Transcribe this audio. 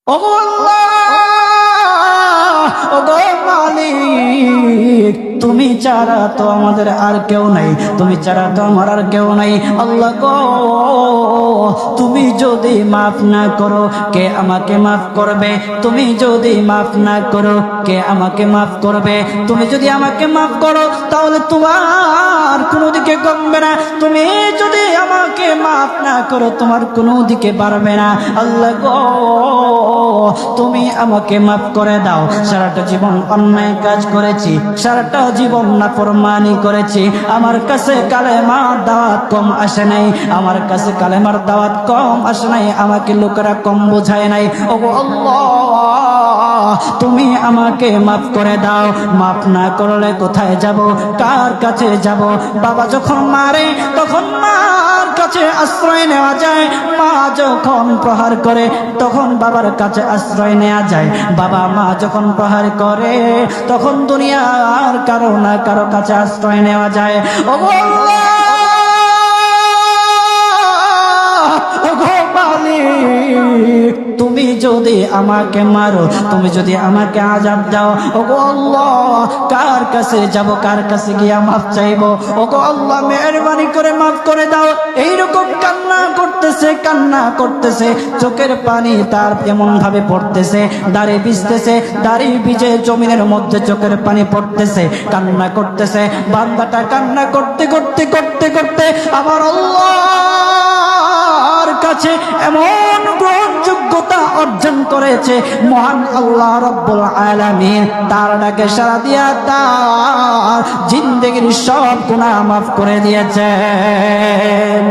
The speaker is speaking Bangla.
ওগো আল্লাহ, ওগো মালিক, তুমি ছাড়া তো আমাদের আর কেউ নাই, তুমি ছাড়া তো আমার আর কেউ নাই। আল্লাহ গো, তুমি যদি মাফ না করো কে আমাকে মাফ করবে? তুমি যদি মাফ না করো কে আমাকে মাফ করবে? তুমি যদি আমাকে মাফ করো তাহলে তোমার কোনো দিকে কমবে না, তুমি যদি আমাকে মাফ না করো তোমার কোনো দিকে বাড়বে না। আল্লাহ গো, তুমি আমাকে মাফ করে দাও। সারাটা জীবন অন্যায় কাজ করেছি, সারাটা জীবন নাফরমানি করেছি, আমার কাছে কালেমার দাওয়াত কম আসে নাই, আমার কাছে কালেমার দাওয়াত কম আসে নাই, আমাকে লোকেরা কম বোঝায় নাই। ওগো আল্লাহ, তুমি আমাকে মাফ করে দাও। মাফ না করলে কোথায় যাব, কার কাছে যাব? বাবা যখন মারে তখন মার কাছে আশ্রয় নেওয়া যায়, মা যখন প্রহার করে তখন বাবার কাছে আশ্রয় নেওয়া যায়, বাবা মা যখন প্রহার করে তখন দুনিয়ার কারো না কারো কাছে আশ্রয় নেওয়া যায়। ওগো আল্লাহ, ওগো মালিক, তুমি যদি আমাকে মারো, তুমি যদি আমাকে আযাব দাও, ওগো আল্লাহ, কার কাছে যাব, কার কাছে গিয়া মাফ চাইবো? ওগো আল্লাহ, মেহেরবানি করে মাফ করে দাও। এইরকম কান্না করতেছে, কান্না করতেছে, চোখের পানি তার এমন ভাবে পড়তেছে, দাড়ি ভিজতেছে, দাড়ি ভিজে জমিনের মধ্যে চোখের পানি পড়তেছে, কান্না করতেছে। বান্দাটা কান্না করতে করতে করতে করতে আমার আল্লাহর কাছে এমন গ্রহণযোগ্যতা অর্জন করেছে, মহান আল্লাহ রাব্বুল আলামিন তার ডাকে সাড়া দিয়া তার জিন্দেগির সব গুনাহ মাফ করে দিয়েছেন।